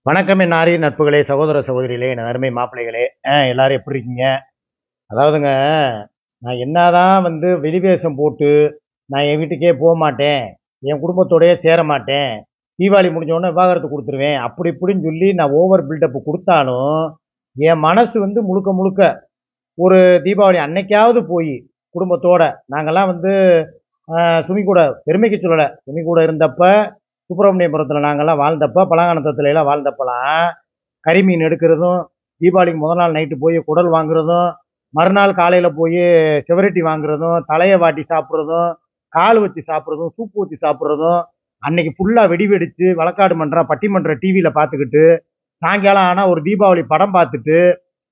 வணக்கம் என் நாரி நட்புகளே, சகோதர சகோதரிகளே, என் அருமை மாப்பிள்ளைகளே. எல்லாரும் எப்படி இருக்கீங்க? அதாவதுங்க, நான் என்னதான் வெளிவேஷம் போட்டு நான் என் வீட்டுக்கே போக மாட்டேன், என் குடும்பத்தோடயே சேர மாட்டேன், தீபாவளி முடிஞ்ச உடனே விவாகரத்து கொடுத்துருவேன், அப்படி இப்படின்னு சொல்லி நான் ஓவர் பில்டப் கொடுத்தாலும் என் மனசு முழுக்க முழுக்க ஒரு தீபாவளி அன்னைக்காவது போய் குடும்பத்தோட நாங்கெல்லாம் சுமி கூட பெருமைக்கு சொல்லலை, சுமி கூட இருந்தப்ப சுப்பிரமணியபுரத்தில் நாங்கள்லாம் வாழ்ந்தப்ப, பழங்கானத்தத்துல எல்லாம் வாழ்ந்தப்பலாம் கறிமீன் எடுக்கிறதும், தீபாவளிக்கு முதல் நாள் நைட்டு போய் குடல் வாங்குறதும், மறுநாள் காலையில் போய் செவரட்டி வாங்குறதும், தலையை வாட்டி சாப்பிட்றதும், கால் வச்சு சாப்பிட்றதும், சூப்பு வச்சு சாப்பிட்றதும், அன்னைக்கு ஃபுல்லாக வெடி வெடித்து வழக்காடு மன்றம் பட்டிமன்ற டிவியில் பார்த்துக்கிட்டு சாயங்காலம் ஆனால் ஒரு தீபாவளி படம் பார்த்துட்டு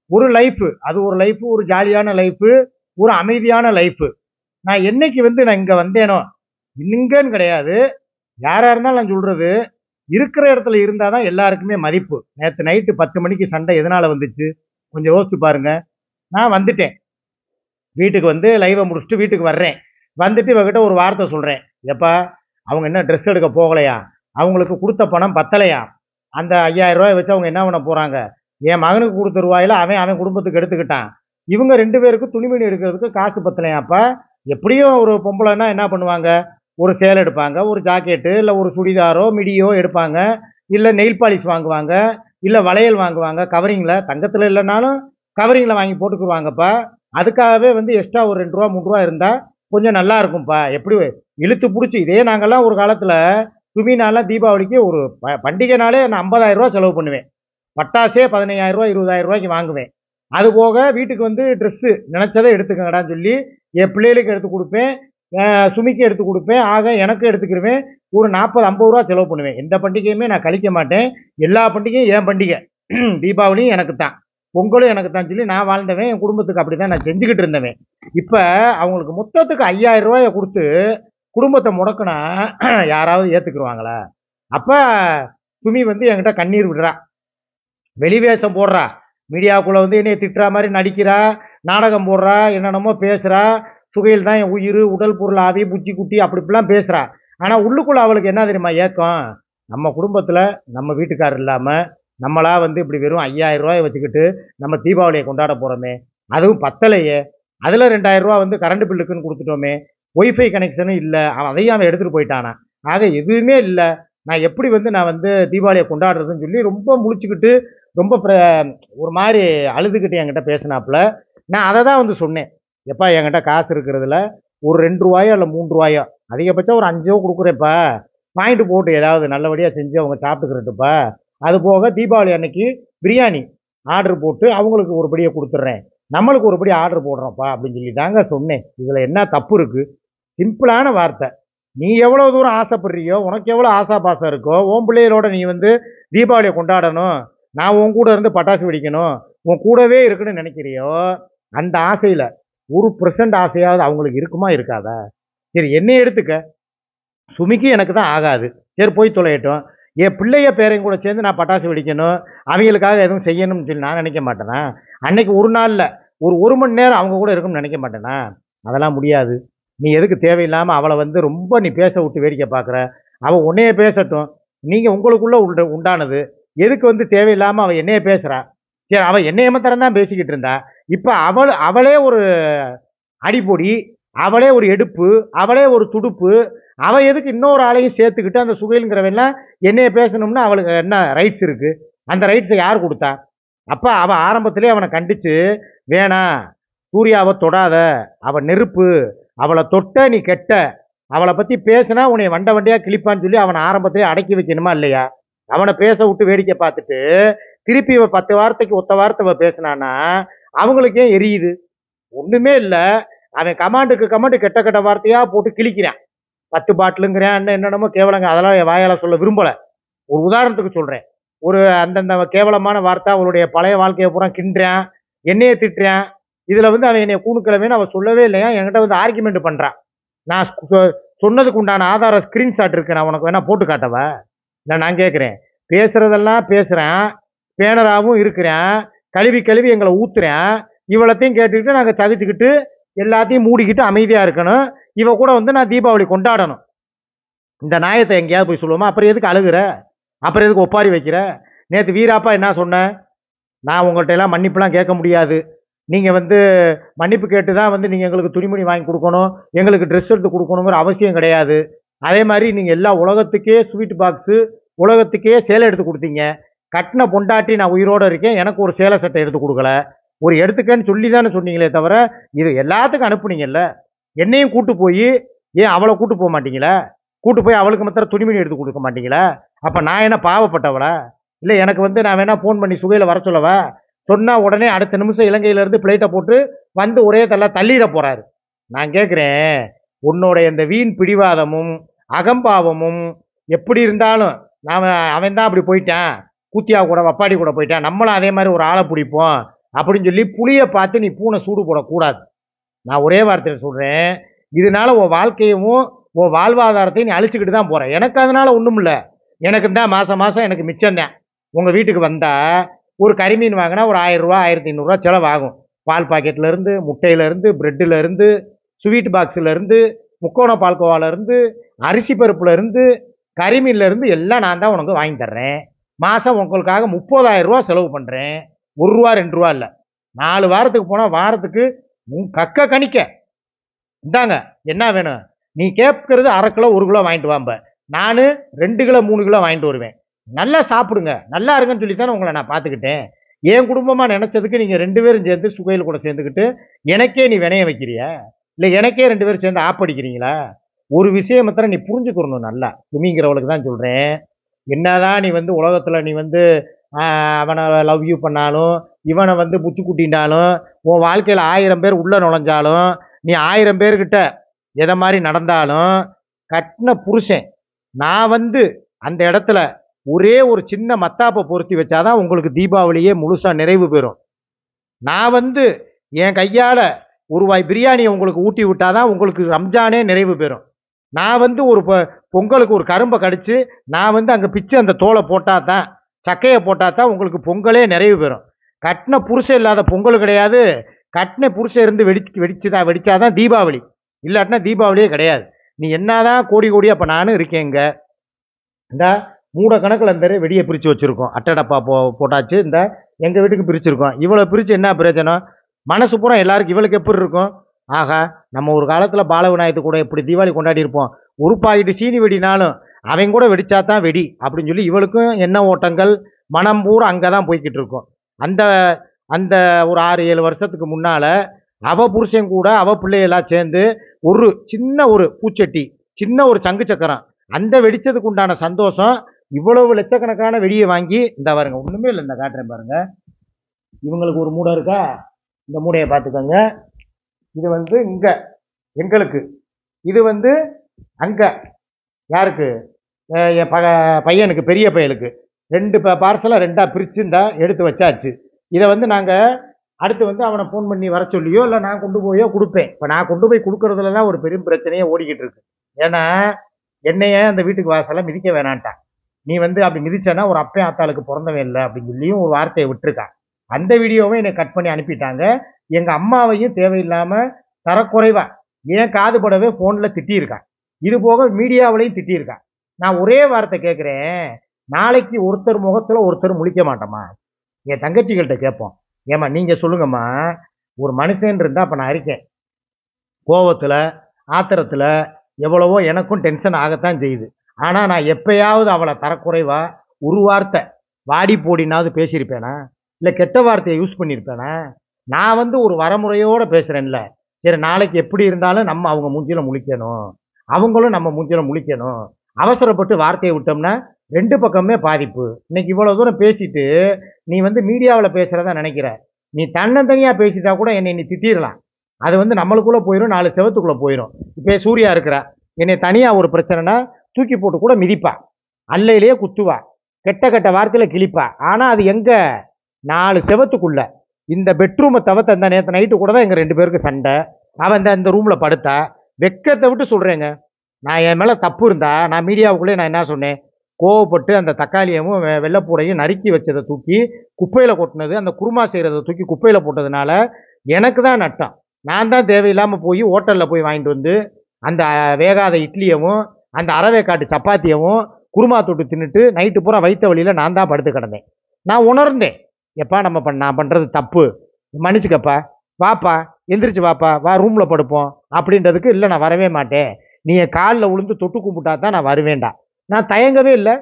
ஒரு லைஃபு, அது ஒரு லைஃபு, ஒரு ஜாலியான லைஃபு, ஒரு அமைதியான லைஃபு. நான் என்னைக்கு நான் இங்கே வந்தேனோ, இங்கன்னு கிடையாது, யாராக இருந்தாலும் நான் சொல்கிறது, இருக்கிற இடத்துல இருந்தால் தான் எல்லாருக்குமே மதிப்பு. நேற்று நைட்டு 10 மணிக்கு சண்டை எதனால் வந்துச்சு கொஞ்சம் யோசிச்சு பாருங்க. நான் வந்துட்டேன் வீட்டுக்கு, லைவை முடிச்சுட்டு வீட்டுக்கு வர்றேன். வந்துட்டு இவகிட்ட ஒரு வார்த்தை சொல்கிறேன், எப்பா அவங்க என்ன ட்ரெஸ் எடுக்க போகலையா, அவங்களுக்கு கொடுத்த பணம் பத்தலையா, அந்த 5000 ரூபாய் வச்சு அவங்க என்ன பண்ண போகிறாங்க, என் மகனுக்கு கொடுத்த ரூபாயில் அவன் குடும்பத்துக்கு எடுத்துக்கிட்டான், இவங்க 2 பேருக்கும் துணிமணி எடுக்கிறதுக்கு காசு பத்தலையாப்பா. எப்படியும் ஒரு பொம்பளைன்னா என்ன பண்ணுவாங்க, ஒரு சேலை எடுப்பாங்க, ஒரு ஜாக்கெட்டு, இல்லை ஒரு சுடிதாரோ மிடியோ எடுப்பாங்க, இல்லை நெயில் பாலிஷ் வாங்குவாங்க, இல்லை வளையல் வாங்குவாங்க கவரிங்கில், தங்கத்தில் இல்லைனாலும் கவரிங்கில் வாங்கி போட்டுக்குருவாங்கப்பா. அதுக்காகவே எக்ஸ்ட்ரா ஒரு 2 ரூபா 3 ரூபா இருந்தால் கொஞ்சம் நல்லா இருக்கும்ப்பா. எப்படி இழுத்து பிடிச்சி இதே நாங்கள்லாம் ஒரு காலத்தில் சுமினாலாம் தீபாவளிக்கு ஒரு பண்டிகைனாலே நான் 50,000 ரூபா செலவு பண்ணுவேன். பட்டாசே 15,000 ரூபா 20,000 ரூபாய்க்கு வாங்குவேன். அது போக வீட்டுக்கு ட்ரெஸ்ஸு நினச்சதை எடுத்துக்கங்கடான்னு சொல்லி என் பிள்ளைகளுக்கு எடுத்து கொடுப்பேன், சுமிக்கு எடுத்து கொடுப்பேன், ஆக எனக்கு எடுத்துக்கிடுவேன். ஒரு 40-50 ரூபா செலவு பண்ணுவேன். எந்த பண்டிகையுமே நான் கழிக்க மாட்டேன். எல்லா பண்டிகையும் என் பண்டிகை. தீபாவளியும் எனக்கு தான், பொங்கலும் எனக்கு தான் சொல்லி நான் வாழ்ந்தவன். என் குடும்பத்துக்கு அப்படி தான் நான் செஞ்சுக்கிட்டு இருந்தவன். இப்போ அவங்களுக்கு மொத்தத்துக்கு 5,000 ரூபாயை கொடுத்து குடும்பத்தை முடக்குனா யாராவது ஏற்றுக்குருவாங்களா? அப்போ சுமி என்கிட்ட கண்ணீர் விடுறா, வெளிவேஷம் போடுறா, மீடியாவுக்குள்ளே என்னைய திட்டுறா மாதிரி நடிக்கிறா, நாடகம் போடுறா, என்னென்னமோ பேசுகிறா, சுகையில் தான் என் உயிர், உடல் பொருள் ஆவி, புச்சி குட்டி அப்படி இப்படிலாம் பேசுகிறா. ஆனால் உள்ளுக்குள்ளே அவளுக்கு என்ன தெரியுமா ஏக்கம், நம்ம குடும்பத்தில் நம்ம வீட்டுக்காரர் இல்லாமல் நம்மளா இப்படி வெறும் 5,000 ரூபாயை வச்சுக்கிட்டு நம்ம தீபாவளியை கொண்டாட போகிறோமே, அதுவும் பத்தலையே, அதில் 2,000 ரூபா கரண்ட் பில்லுக்குன்னு கொடுத்துட்டோமே, ஒய்ஃபை கனெக்ஷனும் இல்லை, அதையும் அவன் எடுத்துகிட்டு போயிட்டானா, ஆக எதுவுமே இல்லை, நான் எப்படி நான் தீபாவளியை கொண்டாடுறதுன்னு சொல்லி ரொம்ப முழிச்சுக்கிட்டு ரொம்ப ஒரு மாதிரி அழுதுகிட்டு என்கிட்ட பேசினாப்புல. நான் அதை தான் சொன்னேன், எப்பா என்கிட்ட காசு இருக்கிறதுல ஒரு 2 ரூபாயோ இல்லை 3 ரூபாயோ, அதிகபட்சம் ஒரு 5 கொடுக்குறேப்பா, வாங்கிட்டு போட்டு ஏதாவது நல்லபடியாக செஞ்சு அவங்க சாப்பிட்டுக்கிறட்டுப்பா, அது போக தீபாவளி அன்னைக்கு பிரியாணி ஆர்டர் போட்டு அவங்களுக்கு ஒருபடியை கொடுத்துட்றேன், நம்மளுக்கு ஒருபடி ஆர்டர் போடுறோம்ப்பா அப்படின்னு சொல்லி தாங்க சொன்னேன். இதில் என்ன தப்பு இருக்குது? சிம்பிளான வார்த்தை. நீ எவ்வளோ தூரம் ஆசைப்படுறியோ, உனக்கு எவ்வளோ ஆசா பாசம் இருக்கோ, உன் பிள்ளைகளோட நீ தீபாவளியை கொண்டாடணும், நான் உன் கூட இருந்து பட்டாசு வெடிக்கணும், உன் கூடவே இருக்குன்னு நினைக்கிறியோ, அந்த ஆசையில் 1% ஆசையாவது அவங்களுக்கு இருக்குமா இருக்காதா? சரி என்னைய எடுத்துக்க, சுமிக்கு எனக்கு தான் ஆகாது, சரி போய் தொலையட்டும், என் பிள்ளைய பேரையும் கூட சேர்ந்து நான் பட்டாசு வெடிக்கணும், அவங்களுக்காக எதுவும் செய்யணும்னு சொல்லி நான் நினைக்க மாட்டேனா? அன்னைக்கு ஒரு நாளில் ஒரு மணி நேரம் அவங்க கூட இருக்கும்னு நினைக்க மாட்டேனா? அதெல்லாம் முடியாது. நீ எதுக்கு தேவையில்லாமல் அவளை ரொம்ப நீ பேச விட்டு வேடிக்கை பார்க்குற? அவள் உன்னையே பேசட்டும், நீங்கள் உங்களுக்குள்ளே உண்டானது, எதுக்கு தேவையில்லாமல் அவள் என்னையே பேசுகிறா? சரி அவள் என்னைய மாத்திரம் தான் பேசிக்கிட்டு இருந்தா, இப்போ அவளே ஒரு அடிப்பொடி, அவளே ஒரு எடுப்பு, அவளே ஒரு துடுப்பு, அவள் எதுக்கு இன்னொரு ஆளையும் சேர்த்துக்கிட்டு அந்த சுகைலுங்கிறவெல்லாம் என்னைய பேசணும்னா அவளுக்கு என்ன ரைட்ஸ் இருக்குது? அந்த ரைட்ஸை யார் கொடுத்தா? அப்போ அவள் ஆரம்பத்திலே அவனை கண்டித்து, வேணாம் சூர்யாவை தொடாத, அவள் நெருப்பு, அவளை தொட்ட நீ கெட்ட, அவளை பற்றி பேசினா உன்னை வண்ட வண்டியாக கிழிப்பான்னு சொல்லி அவனை ஆரம்பத்திலே அடக்கி வைக்கணுமா இல்லையா? அவனை பேச விட்டு வேடிக்கை பார்த்துட்டு திருப்பி இவ 10 வார்த்தைக்கு ஒத்த வார்த்தை பேசினான்னா அவங்களுக்கு ஏன் எரியுது? ஒன்றுமே இல்லை, அவன் கமாண்டு கெட்ட கெட்ட வார்த்தையாக போட்டு கிழிக்கிறான். 10 பாட்டிலுங்கிறேன், என்னென்னமோ கேவலங்க, அதெல்லாம் என் வாயால் சொல்ல விரும்பலை. ஒரு உதாரணத்துக்கு சொல்கிறேன், ஒரு அந்தந்த கேவலமான வார்த்தை அவளுடைய பழைய வாழ்க்கையை பூரா கிண்டுறான், என்னையே திட்டுறான். இதில் அவன் என்னை கூணுக்கிழமைன்னு அவள் சொல்லவே இல்லையா, என்கிட்ட ஆர்குமெண்ட் பண்ணுறான். நான் சொன்னதுக்கு உண்டான ஆதார ஸ்க்ரீன்ஷாட் இருக்கு, நான் உனக்கு வேணா போட்டு காட்டவா? இல்லை நான் கேட்குறேன், பேசுகிறதெல்லாம் பேசுகிறேன், பேனராகவும் இருக்கிறேன், கழுவி கழுவி எங்களை ஊற்றுறேன், இவ்வளோத்தையும் கேட்டுக்கிட்டு நாங்கள் சகிச்சுக்கிட்டு எல்லாத்தையும் மூடிக்கிட்டு அமைதியாக இருக்கணும், இவ கூட நான் தீபாவளி கொண்டாடணும். இந்த நியாயத்தை எங்கேயாவது போய் சொல்லுவோமா? அப்புறம் எதுக்கு அழுகுற? அப்புறம் எதுக்கு ஒப்பாரி வைக்கிற? நேற்று வீராப்பா என்ன சொன்னேன், நான் உங்கள்கிட்ட எல்லாம் மன்னிப்புலாம் கேட்க முடியாது, நீங்கள் வந்து மன்னிப்பு கேட்டு தான் வந்து நீங்கள் எங்களுக்கு துணிமணி வாங்கி கொடுக்கணும், எங்களுக்கு ட்ரெஸ் எடுத்து கொடுக்கணுங்கிற அவசியம் கிடையாது. அதே மாதிரி நீங்கள் எல்லா உலகத்துக்கே ஸ்வீட் பாக்ஸு, உலகத்துக்கே சேலை எடுத்து கொடுத்தீங்க. கட்டின பொண்டாட்டி நான் உயிரோடு இருக்கேன், எனக்கு ஒரு சேலை சட்டை எடுத்து கொடுக்கல. ஒரு எடுத்துக்கன்னு சொல்லி தானே சொன்னீங்களே தவிர, இது எல்லாத்துக்கும் அனுப்புனீங்கல்ல. என்னையும் கூட்டு போய் ஏன் அவளை கூட்டு போக மாட்டீங்களா? கூட்டு போய் அவளுக்கு மாத்திரம் துணிமணி எடுத்து கொடுக்க மாட்டீங்களா? அப்போ நான் என்ன பாவப்பட்டவளா? இல்லை எனக்கு வந்து நான் வேணா ஃபோன் பண்ணி சுகையில் வர சொல்லவா? சொன்னால் உடனே அடுத்த நிமிஷம் இலங்கையிலேருந்து பிளேட்டை போட்டு வந்து ஒரே தள்ளிட போகிறாரு. நான் கேட்குறேன், உன்னோட இந்த வீண் பிடிவாதமும் அகம்பாவமும் எப்படி இருந்தாலும் அவன் தான் அப்படி போயிட்டான், கூத்தியா கூட வப்பாடி கூட போயிட்டான், நம்மளும் அதே மாதிரி ஒரு ஆளை பிடிப்போம் அப்படின்னு சொல்லி புளியை பார்த்து நீ பூனை சூடு போடக்கூடாது. நான் ஒரே வார்த்தையில் சொல்கிறேன், இதனால உன் வாழ்க்கையவும் உன் வாழ்வாதாரத்தையும் நீ அழிச்சுக்கிட்டு தான் போகிறேன். எனக்கு அதனால் ஒன்றும் இல்லை. எனக்கு தான் மாதம் மாதம் எனக்கு மிச்சம்தான். உங்கள் வீட்டுக்கு வந்தால் ஒரு கறிமீன் வாங்கினா ஒரு 1000 ரூபா 1500 செலவாகும். பால் பாக்கெட்லேருந்து, முட்டையிலேருந்து, ப்ரெட்டிலேருந்து, ஸ்வீட் பாக்ஸிலேருந்து, முக்கோண பால்கோவாலேருந்து, அரிசி பருப்புலேருந்து, கறிமீன்லேருந்து எல்லாம் நான் தான் உனக்கு வாங்கி தர்றேன். மாதம் உங்களுக்காக 30,000 ரூபா செலவு பண்ணுறேன். 1 ரூபா 2 ரூபா இல்லை. 4 வாரத்துக்கு போனால் வாரத்துக்கு கக்க கணிக்க இந்தாங்க என்ன வேணும், நீ கேட்கறது 1/2 கிலோ 1 கிலோ வாங்கிட்டு வாம்ப, நான் 2 கிலோ 3 கிலோ வாங்கிட்டு வருவேன். நல்லா சாப்பிடுங்க, நல்லா இருங்கன்னு சொல்லி தானே உங்களை நான் பார்த்துக்கிட்டேன். என் குடும்பமாக நினச்சதுக்கு நீங்கள் 2 பேரும் சேர்ந்து சுகையில் கூட சேர்ந்துக்கிட்டு எனக்கே நீ வினைய வைக்கிறியா? இல்லை எனக்கே 2 பேரும் சேர்ந்து ஆப்படிக்கிறீங்களா? ஒரு விஷயம் மாத்திரம் நீ புரிஞ்சுக்கிறணும் நல்லா. துணிங்கிறவளுக்கு தான் சொல்கிறேன். என்னதான் நீ வந்து உலகத்தில் நீ வந்து அவனை லவ் யூ பண்ணாலும், இவனை வந்து புச்சு குட்டினாலும், உன் வாழ்க்கையில் 1000 பேர் உள்ளே நுழைஞ்சாலும், நீ 1000 பேர்கிட்ட எதை மாதிரி நடந்தாலும், கட்டின புருஷன் நான் வந்து அந்த இடத்துல ஒரே ஒரு சின்ன மத்தாப்பை பொருத்தி வச்சாதான் உங்களுக்கு தீபாவளியே முழுசாக நிறைவு பெறும். நான் வந்து என் கையால் ஒரு வாய் பிரியாணியை உங்களுக்கு ஊட்டி விட்டாதான் உங்களுக்கு ரம்ஜானே நிறைவு பெறும். நான் வந்து ஒரு பொங்கலுக்கு ஒரு கரும்பை கடிச்சு நான் வந்து அங்கே பிச்சு அந்த தோலை போட்டால் தான், சக்கையை போட்டால் தான் உங்களுக்கு பொங்கலே நிறைவு பெறும். கட்டின புருஷன் இல்லாத பொங்கல் கிடையாது. கட்டின புருஷன் இருந்து வெடிச்சாதான் தீபாவளி. இல்லாட்டினா தீபாவளியே கிடையாது. நீ என்னதான் கோடி கோடியாக இப்போ நானும் இருக்கேங்க. இந்த மூட கணக்கில் இந்த வெடியை பிரித்து வச்சுருக்கோம். அட்டடப்பா போட்டாச்சு. இந்த எங்கள் வீட்டுக்கு பிரிச்சுருக்கோம். இவ்வளோ பிரித்து என்ன பிரயோஜனம்? மனசு பூரா எல்லாருக்கும் இவளுக்கு எப்படி இருக்கும்? ஆகா, நம்ம ஒரு காலத்தில் பால விநாயகத்து கூட எப்படி தீபாவளி கொண்டாடி இருப்போம். ஒரு பாக்கெட்டு சீனி வெடினாலும் அவங்க கூட வெடிச்சா தான் வெடி அப்படின்னு சொல்லி இவளுக்கும் எண்ண ஓட்டங்கள் மனம் பூரா அங்கே தான் போய்கிட்டு இருக்கும். அந்த அந்த ஒரு 6-7 வருஷத்துக்கு முன்னால் அவள் புருஷன் கூட அவள் பிள்ளையெல்லாம் சேர்ந்து ஒரு சின்ன ஒரு பூச்சட்டி, சின்ன ஒரு சங்கு சக்கரம், அந்த வெடித்ததுக்கு உண்டான சந்தோஷம் இவ்வளவு லட்சக்கணக்கான வெடியை வாங்கி இந்த பாருங்க, ஒன்றுமே இல்லை, இந்த காட்டுறேன் பாருங்க. இவங்களுக்கு ஒரு மூடை இருக்கா, இந்த மூடையை பார்த்துக்கோங்க. இது வந்து இங்கே எங்களுக்கு, இது வந்து அங்கே யாருக்கு, என் பையனுக்கு, பெரிய பையனுக்கு 2 பார்சலாக 2ஆக பிரித்து இந்த எடுத்து வச்சாச்சு. இதை வந்து நாங்கள் அடுத்து வந்து அவனை ஃபோன் பண்ணி வர சொல்லியோ இல்லை நான் கொண்டு போயோ கொடுப்பேன். இப்போ நான் கொண்டு போய் கொடுக்குறதுல தான் ஒரு பெரும் பிரச்சனையே ஓடிக்கிட்டு இருக்கு. ஏன்னா என்னைய அந்த வீட்டுக்கு வாசலை மிதிக்க வேணான்ட்டான். நீ வந்து அப்படி மிதிச்சேன்னா ஒரு அப்பே ஆத்தாளுக்கு பிறந்தவன் இல்லை அப்படின்னு சொல்லியும் ஒரு வார்த்தையை விட்டுருக்கான். அந்த வீடியோவை என்னை கட் பண்ணி அனுப்பிட்டாங்க. எங்கள் அம்மாவையும் தேவையில்லாமல் தரக்குறைவா ஏன் காதுபடவே ஃபோனில் திட்டியிருக்கான். இது போக மீடியாவிலையும் திட்டியிருக்கான். நான் ஒரே வார்த்தை கேட்குறேன், நாளைக்கு ஒருத்தர் முகத்தில் ஒருத்தர் முழிக்க மாட்டோமா? என் தங்கச்சிகள்கிட்ட கேட்போம், ஏம்மா நீங்கள் சொல்லுங்கம்மா, ஒரு மனுஷன் இருந்தால் அப்போ நான் இருக்கேன், கோபத்தில் ஆத்திரத்தில் எவ்வளவோ எனக்கும் டென்ஷன் ஆகத்தான் செய்யுது. ஆனால் நான் எப்பயாவது அவளை தரக்குறைவா ஒரு வார்த்தை வாடி போடினாவது பேசியிருப்பேனா? இல்லை கெட்ட வார்த்தையை யூஸ் பண்ணியிருப்பேனா? நான் வந்து ஒரு வரமுறையோடு பேசுகிறேன்ல. சரி, நாளைக்கு எப்படி இருந்தாலும் நம்ம அவங்க மூஞ்சியில் முழிக்கணும், அவங்களும் நம்ம மூஞ்சியில் முழிக்கணும். அவசரப்பட்டு வார்த்தையை விட்டோம்னா 2 பக்கமே பாதிப்பு. இன்னைக்கு இவ்வளோ தூரம் பேசிட்டு நீ வந்து மீடியாவில் பேசுகிறதா நினைக்கிற. நீ தன்னந்தனியாக பேசிட்டா கூட என்னை நீ திட்டிடலாம். அது வந்து நம்மளுக்குள்ளே போயிடும், 4 செவத்துக்குள்ளே போயிடும். இப்போ சூர்யா இருக்கிறா, என்னை தனியாக ஒரு பிரச்சனைனா தூக்கி போட்டு கூட மிதிப்பா, அல்லையிலேயே குத்துவா, கெட்ட கெட்ட வார்த்தையில் கிழிப்பா. ஆனால் அது எங்கே? 4 செவத்துக்குள்ள. இந்த பெட்ரூமை தவிர்த்து அந்த நேற்று நைட்டு கூட தான் எங்கள் 2 பேருக்கு சண்டை. அவன் இந்த ரூமில் படுத்தா. வெக்கத்தை விட்டு சொல்கிறேங்க, நான் என் மேலே தப்பு இருந்தா நான் மீடியாவுக்குள்ளே நான் என்ன சொன்னேன்? கோவப்பட்டு அந்த தக்காளியவும் வெள்ளைப்பூடையும் நறுக்கி வச்சதை தூக்கி குப்பையில் கொட்டினது, அந்த குருமா செய்கிறத தூக்கி குப்பையில் போட்டதுனால எனக்கு தான் நட்டம். நான் தான் தேவையில்லாமல் போய் ஹோட்டலில் போய் வாங்கிட்டு வந்து அந்த வேகாத இட்லியவும் அந்த அரவேக்காட்டு சப்பாத்தியவும் குருமா தொட்டு தின்னுட்டு நைட்டு பூரா வயிற்று வழியில் நான் தான் படுத்து கிடந்தேன். நான் உணர்ந்தேன். எப்பா நான் பண்ணுறது தப்பு, மன்னிச்சுக்கப்பா, வாப்பா, எந்திரிச்சு வாப்பா, வா ரூமில் படுப்போம் அப்படின்றதுக்கு, இல்லை நான் வரவே மாட்டேன், நீ என் காலில் விழுந்து தொட்டு கும்பிட்டா தான் நான் வருவேன்டா. நான் தயங்கவே இல்லை.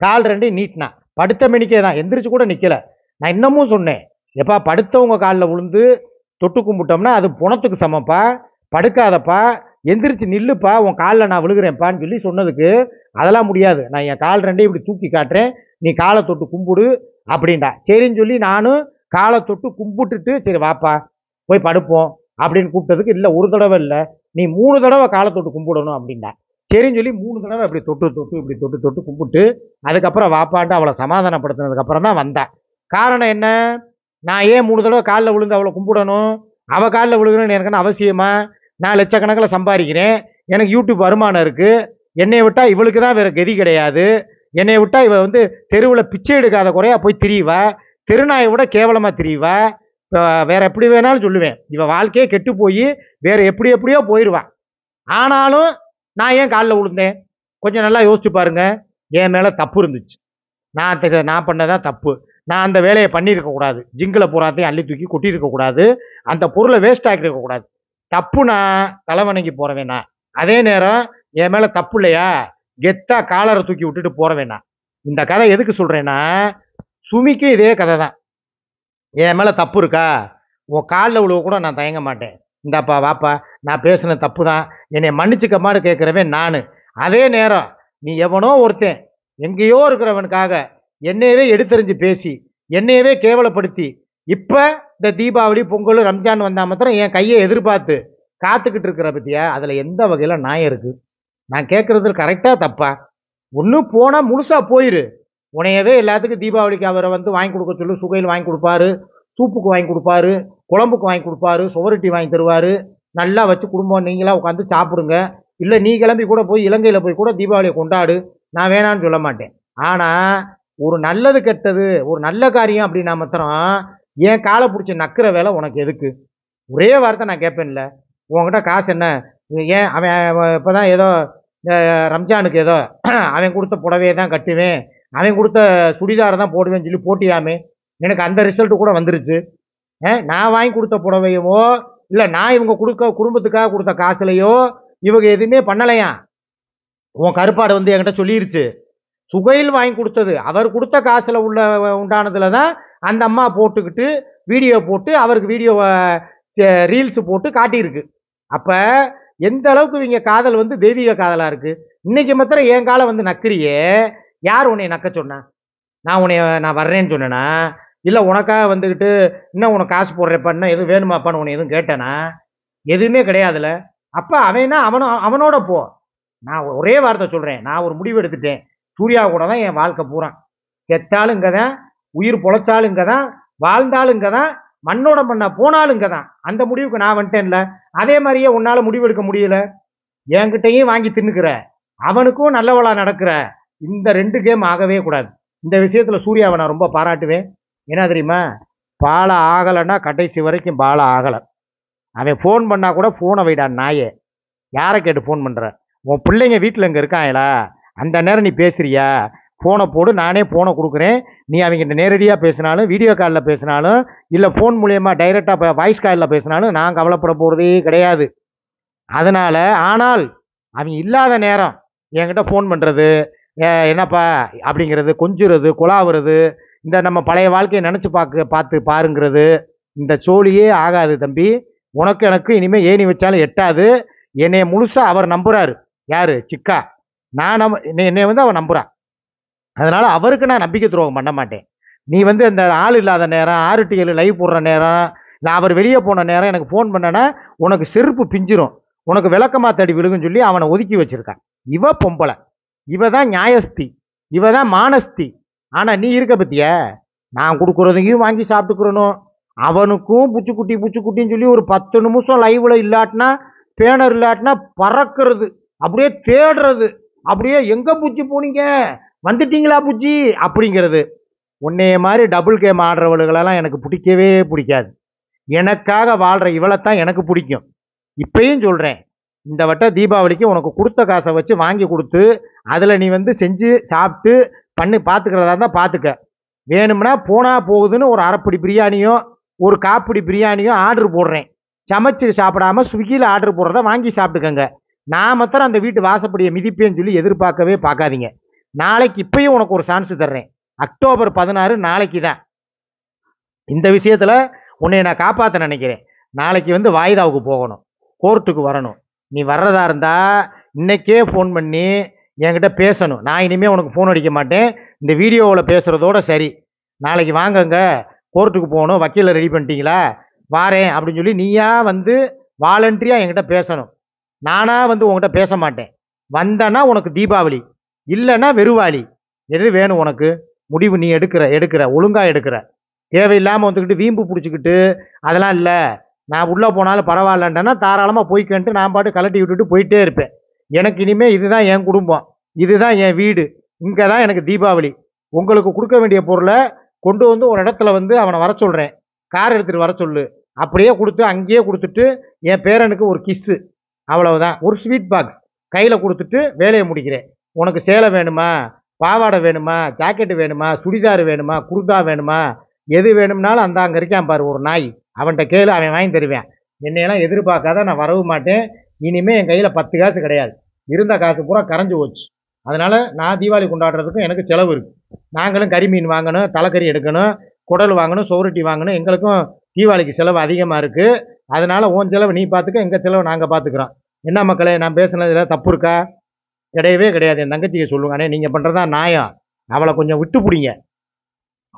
கால் ரெண்டையும் நீட்டினா படுத்த மணிக்கே தான், எந்திரிச்சு கூட நிற்கலை. நான் இன்னமும் சொன்னேன், எப்பா படுத்தவங்க காலில் விழுந்து தொட்டு கும்பிட்டோம்னா அது புணத்துக்கு சமப்பா, படுக்காதப்பா, எந்திரிச்சு நில்லுப்பா, உன் காலில் நான் விழுகிறேன்ப்பான்னு சொல்லி சொன்னதுக்கு, அதெல்லாம் முடியாது, நான் என் கால் ரெண்டையும் இப்படி தூக்கி காட்டுறேன், நீ காலை தொட்டு கும்பிடு அப்படின்டா. சரின்னு சொல்லி நானும் காலை தொட்டு கும்பிட்டுட்டு, சரி வாப்பா போய் படுப்போம் அப்படின்னு கூப்பிட்டதுக்கு, இல்லை ஒரு தடவை இல்லை, நீ 3 தடவை காலை தொட்டு கும்பிடணும் அப்படின்டா. சரின்னு சொல்லி 3 தடவை அப்படி தொட்டு தொட்டு இப்படி தொட்டு தொட்டு கும்பிட்டு, அதுக்கப்புறம் வாப்பான்ட்டு அவளை சமாதானப்படுத்தினதுக்கப்புறம் தான் வந்தேன். காரணம் என்ன? நான் ஏன் 3 தடவை காலில் விழுந்து அவளை கும்பிடணும்? அவள் காலில் விழுகணும்னு எனக்கு என்ன அவசியமா? நான் லட்சக்கணக்கில் சம்பாதிக்கிறேன், எனக்கு யூடியூப் வருமானம் இருக்குது, என்னை விட்டால் இவளுக்கு தான் வேறு கதி கிடையாது. என்னை விட்டால் இவள் வந்து தெருவில் பிச்சை எடுக்காத குறையா போய் திரிவா, தெருநாயை விட கேவலமாக திரிவா. வேறு எப்படி வேணாலும் சொல்லுவேன், இவள் வாழ்க்கையே கெட்டு போய் வேறு எப்படியோ போயிடுவான். ஆனாலும் நான் ஏன் காலில் விழுந்தேன்? கொஞ்சம் நல்லா யோசிச்சு பாருங்க. என் மேலே தப்பு இருந்துச்சு, நான் பண்ணதான் தப்பு. நான் அந்த வேலையை பண்ணியிருக்கக்கூடாது, ஜிங்கில் பூராத்தையும் அள்ளி தூக்கி கொட்டியிருக்கக்கூடாது, அந்த பொருளை வேஸ்ட் ஆக்கியிருக்கக்கூடாது. தப்பு நான் தலைவணங்கி போகிற வேணா. அதே நேரம் என் மேலே தப்பு இல்லையா, கெத்தா காலரை தூக்கி விட்டுட்டு போகிற வேணா. இந்த கதை எதுக்கு சொல்கிறேன்னா, சுமிக்கு இதே கதை தான். என் மேலே தப்பு இருக்கா, உன் காலில் விழுவ கூட நான் தயங்க மாட்டேன், இந்தாப்பா வாப்பா, நான் பேசுன தப்பு தான், என்னை மன்னிச்சுக்கமாறு கேட்குறவன் நான். அதே நேரம் நீ எவனோ ஒருத்தன் எங்கேயோ இருக்கிறவனுக்காக என்னையவே எடுத்தறிஞ்சு பேசி, என்னையவே கேவலப்படுத்தி, இப்போ இந்த தீபாவளி பொங்கல் ரம்ஜான் வந்தால் மாத்திரம் என் கையை எதிர்பார்த்து காத்துக்கிட்டு இருக்கிற பற்றியா, அதில் எந்த வகையில் நியாயம் இருக்குது? நான் கேட்குறது கரெக்டாக தப்பா? ஒன்று போனால் முழுசாக போயிரு. உனையவே எல்லாத்துக்கும் தீபாவளிக்கு அவரை வந்து வாங்கி கொடுக்க சொல்லு, சுகையில் வாங்கி கொடுப்பாரு, சூப்புக்கு வாங்கி கொடுப்பாரு, குழம்புக்கு வாங்கி கொடுப்பாரு, சுவரொட்டி வாங்கி தருவார், நல்லா வச்சு குடும்பம் நீங்களாக உட்காந்து சாப்பிடுங்க. இல்லை நீ கிளம்பி கூட போய் இலங்கையில் போய் கூட தீபாவளியை கொண்டாடு, நான் வேணான்னு சொல்ல மாட்டேன். ஆனால் ஒரு நல்லது கெட்டது, ஒரு நல்ல காரியம் அப்படின்னா மாத்திரம் ஏன் காலை பிடிச்சி நக்கிற வேலை உனக்கு எதுக்கு? ஒரே வார்த்தை நான் கேட்பேன்ல, உன்கிட்ட காசு என்ன? ஏன் அவன் இப்போ தான் ஏதோ ரம்ஜானுக்கு ஏதோ அவன் கொடுத்த புடவையை தான் கட்டுவேன், அவன் கொடுத்த சுடிதாரை தான் போடுவேன்னு சொல்லி போட்டியாமே, எனக்கு அந்த ரிசல்ட்டு கூட வந்துருச்சு. நான் வாங்கி கொடுத்த புடவையவோ இல்லை நான் இவங்க குடும்பத்துக்காக கொடுத்த காசுலையோ இவங்க எதுவுமே பண்ணலையா. உன் கருப்பாடு வந்து என்கிட்ட சொல்லிருச்சு, சுகையில் வாங்கி கொடுத்தது அவர் கொடுத்த காசில் உண்டானதில் தான் அந்த அம்மா போட்டுக்கிட்டு வீடியோ போட்டு அவருக்கு வீடியோ ரீல்ஸு போட்டு காட்டியிருக்கு. அப்போ எந்த அளவுக்கு இவங்க காதல் வந்து தெய்வீக காதலாக இருக்குது. இன்றைக்கி மாத்திரம் என் காலை வந்து நக்கிறியே, யார் உன்னை நக்க சொன்னா? நான் வர்றேன்னு சொன்னேன்னா, இல்லை உனக்காக வந்துக்கிட்டு இன்னும் உனக்கு காசு போடுறப்ப இன்னும் எதுவும் வேணுமாப்பான்னு உன்னை எதுவும் கேட்டேனா? எதுவுமே கிடையாதுல்ல. அப்போ அவனா அவனோட போ. நான் ஒரே வார்த்தை சொல்கிறேன், நான் ஒரு முடிவு எடுத்துட்டேன், சூர்யா கூட தான் என் வாழ்க்கை பூரா. செத்தாலும் இங்கே தான், உயிர் பொழைச்சாலும் இங்கே தான், வாழ்ந்தாலும் இங்கே தான், மண்ணோட மண்ண போனாலும் இங்கே தான். அந்த முடிவுக்கு நான் வந்துட்டேன்ல. அதே மாதிரியே உன்னால் முடிவு எடுக்க முடியல. என்கிட்டையும் வாங்கி தின்னுக்கிற, அவனுக்கும் நல்லவளா நடக்கிற, இந்த 2 கேம் ஆகவே கூடாது. இந்த விஷயத்தில் சூர்யாவை நான் ரொம்ப பாராட்டுவேன். என்ன தெரியுமா, பாலை ஆகலைன்னா கடைசி வரைக்கும் பாலை ஆகலை. அவன் ஃபோன் பண்ணால் கூட ஃபோனை வைடான் நாயே, யாரை கேட்டு ஃபோன் பண்ணுற? உன் பிள்ளைங்க வீட்டில் இங்கே இருக்காங்களா, அந்த நேரம் நீ பேசுறியா? ஃபோனை போடு, நானே ஃபோனை கொடுக்குறேன், நீ அவங்ககிட்ட நேரடியாக பேசினாலும், வீடியோ காலில் பேசினாலும், இல்லை ஃபோன் மூலயமா டைரெக்டாக வாய்ஸ் காலில் பேசினாலும் நான் கவலைப்பட போகிறதே கிடையாது. அதனால் ஆனால் அவங்க இல்லாத நேரம் என்கிட்ட ஃபோன் பண்ணுறது, என்னப்பா அப்படிங்கிறது, கொஞ்சுறது, குழாவுறது, இந்த நம்ம பழைய வாழ்க்கையை நினச்சி பார்த்து பாருங்கிறது, இந்த சோழியே ஆகாது தம்பி. உனக்கு எனக்கு இனிமேல் ஏணி வச்சாலும் எட்டாது. என்னைய முழுசாக அவர் நம்புகிறாரு. யார்? சிக்கா. நான் என்னை வந்து அவர் நம்புகிறான். அதனால் அவருக்கு நான் நம்பிக்கை துரோகம் பண்ண மாட்டேன். நீ வந்து அந்த ஆள் இல்லாத நேரம், 6 to 7 லைவ் போடுற நேரம், இல்லை அவர் வெளியே போன நேரம் எனக்கு ஃபோன் பண்ணனா உனக்கு செருப்பு பிஞ்சிரும், உனக்கு விளக்கமாக தடி விழுகுன்னு சொல்லி அவனை ஒதுக்கி வச்சுருக்கான். இவ பொம்பளை, இவ தான் நியாயஸ்தி, இவ தான் மானஸ்தி. ஆனால் நீ இருக்க பற்றிய நான் கொடுக்குறதையும் வாங்கி சாப்பிட்டுக்கிறணும், அவனுக்கும் பூச்சிக்குட்டின்னு சொல்லி ஒரு 10 நிமிஷம் லைவில் இல்லாட்டினா, பேனர் இல்லாட்டினா பறக்கிறது, அப்படியே தேடுறது, அப்படியே எங்கே பூச்சி போனீங்க, வந்துட்டீங்களா பூச்சி அப்படிங்கிறது. உன்னைய மாதிரி டபுள் கேம் ஆடுறவளுகளெல்லாம் எனக்கு பிடிக்கவே பிடிக்காது. எனக்காக வாழ்கிற இவளைத்தான் எனக்கு பிடிக்கும். இப்பயும் சொல்கிறேன், இந்த வட்டம் தீபாவளிக்கு உனக்கு கொடுத்த காசை வச்சு வாங்கி கொடுத்து அதில் நீ வந்து செஞ்சு சாப்பிட்டு பண்ணி பார்த்துக்கிறதா இருந்தால் பார்த்துக்க. வேணும்னா போனால் போகுதுன்னு ஒரு அரைப்படி பிரியாணியோ ஒரு காப்பிடி பிரியாணியோ ஆர்டர் போடுறேன். சமைச்சு சாப்பிடாம ஸ்விக்கியில் ஆர்டர் போடுறத வாங்கி சாப்பிட்டுக்கங்க. நான் மாத்திரம் அந்த வீட்டு வாசப்படியை மிதிப்பேன்னு சொல்லி எதிர்பார்க்கவே பார்க்காதீங்க. நாளைக்கு இப்பயும் உனக்கு ஒரு சான்ஸ் தர்றேன். அக்டோபர் 16 நாளைக்கு தான். இந்த விஷயத்தில் உன்னை நான் காப்பாற்ற நினைக்கிறேன். நாளைக்கு வந்து வாய்தாவுக்கு போகணும், கோர்ட்டுக்கு வரணும். நீ வர்றதா இருந்தால் இன்னைக்கே ஃபோன் பண்ணி என்கிட்ட பேசணும். நான் இனிமேல் உனக்கு ஃபோன் அடிக்க மாட்டேன். இந்த வீடியோவில் பேசுகிறதோட சரி. நாளைக்கு வாங்கங்க, கோர்ட்டுக்கு போகணும், வக்கீலை ரெடி பண்ணிட்டீங்களா, வாரேன் அப்படின்னு சொல்லி நீயா வந்து வாலண்டரியாக என்கிட்ட பேசணும். நானாக வந்து உங்ககிட்ட பேச மாட்டேன். வந்தேன்னா உனக்கு தீபாவளி, இல்லைன்னா வெறுவாளி. எது வேணும் உனக்கு? முடிவு நீ எடுக்கிற ஒழுங்காக எடுக்கிற. தேவையில்லாமல் வந்துக்கிட்டு வீம்பு பிடிச்சிக்கிட்டு அதெல்லாம் இல்லை, நான் உள்ளே போனாலும் பரவாயில்லன்றேன்னா தாராளமாக போய்க்கன்ட்டு நான் பாட்டு கலட்டி விட்டுட்டு போயிட்டே இருப்பேன். எனக்கு இனிமேல் இதுதான் என் குடும்பம், இதுதான் என் வீடு, இங்கே தான் எனக்கு தீபாவளி. உங்களுக்கு கொடுக்க வேண்டிய பொருளை கொண்டு வந்து ஒரு இடத்துல வந்து அவனை வர சொல்கிறேன், கார் எடுத்துகிட்டு வர சொல்லு. அப்படியே கொடுத்து அங்கேயே கொடுத்துட்டு என் பேரனுக்கு ஒரு கிஸ்ஸு, அவ்வளவுதான். ஒரு ஸ்வீட் பாக்ஸ் கையில் கொடுத்துட்டு வேலையை முடிக்கிறேன். உனக்கு சேலை வேணுமா, பாவாடை வேணுமா, ஜாக்கெட்டு வேணுமா, சுடிதார் வேணுமா, குர்தா வேணுமா, எது வேணும்னாலும் அந்த அங்கே இருக்கான் பாரு ஒரு நாய், அவன்கிட்ட கேளு, அவன் வாங்கி தருவேன். என்னையெல்லாம் எதிர்பார்க்காத, நான் வரவும் மாட்டேன். இனிமேல் என் கையில் 10 காசு கிடையாது. இருந்த காசு பூரா கரைஞ்சி போச்சு. அதனால் நான் தீபாவளி கொண்டாடுறதுக்கும் எனக்கு செலவு இருக்குது. நாங்களும் கறி மீன் வாங்கணும், தலைக்கறி எடுக்கணும், குடல் வாங்கணும், சோறுட்டி வாங்கணும். எங்களுக்கும் தீபாவளிக்கு செலவு அதிகமாக இருக்குது. அதனால் உன் செலவு நீ பார்த்துக்க, எங்கள் செலவு நாங்கள் பார்த்துக்குறோம். என்ன மக்களே, நான் பேசுனதில் தப்பு இருக்கா? கிடையவே கிடையாது. என் தங்கச்சிக்கு சொல்லுங்க, அண்ணே நீங்கள் பண்ணுறதா நியாயம், அவளை கொஞ்சம் விட்டு பிடிங்க.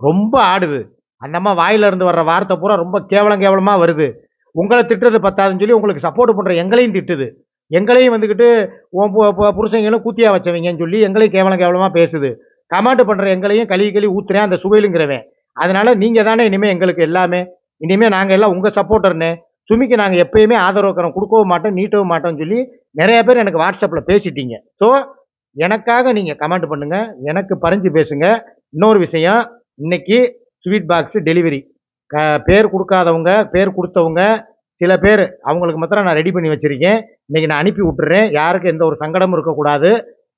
ரொம்ப ஆடுது அந்த அம்மா, வாயிலிருந்து வர்ற வார்த்தை பூரா ரொம்ப கேவலமாக வருது. உங்களை திட்டுறது பத்தாதுன்னு சொல்லி உங்களுக்கு சப்போர்ட் பண்ணுற எங்களையும் திட்டுது. எங்களையும் வந்துக்கிட்டு உன் புருஷங்களும் கூத்தியா வச்சவங்கன்னு சொல்லி எங்களையும் கேவலமாக பேசுது. கமாண்ட் பண்ணுற எங்களையும் கழுவி ஊத்துறேன் அந்த சுவையிலுங்கிறவன். அதனால் நீங்கள் தானே இனிமேல் எங்களுக்கு எல்லாமே. இனிமேல் நாங்கள் எல்லாம் உங்கள் சப்போர்ட்டர்னு. சுமிக்கு நாங்கள் எப்பயுமே ஆதரவுக்கரம் கொடுக்கவும் மாட்டோம், நீட்டவும் மாட்டோம்னு சொல்லி நிறைய பேர் எனக்கு வாட்ஸ்அப்பில் பேசிட்டீங்க. ஸோ எனக்காக நீங்கள் கமெண்ட் பண்ணுங்கள், எனக்கு பறிஞ்சு பேசுங்க. இன்னொரு விஷயம், இன்னைக்கு ஸ்வீட் பாக்ஸு டெலிவரி. பேர் கொடுக்காதவங்க, பேர் கொடுத்தவங்க சில பேர், அவங்களுக்கு மாத்திரம் நான் ரெடி பண்ணி வச்சுருக்கேன். இன்றைக்கி நான் அனுப்பி விட்டுறேன். யாருக்கும் எந்த ஒரு சங்கடமும் இருக்கக்கூடாது.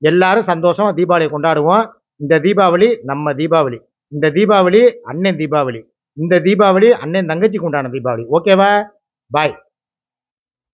எல்லாரும் சந்தோஷமாக தீபாவளியை கொண்டாடுவோம். இந்த தீபாவளி நம்ம தீபாவளி, இந்த தீபாவளி அண்ணன் தீபாவளி, இந்த தீபாவளி அண்ணன் தங்கச்சிக்கு உண்டான தீபாவளி. ஓகேவா? பாய்.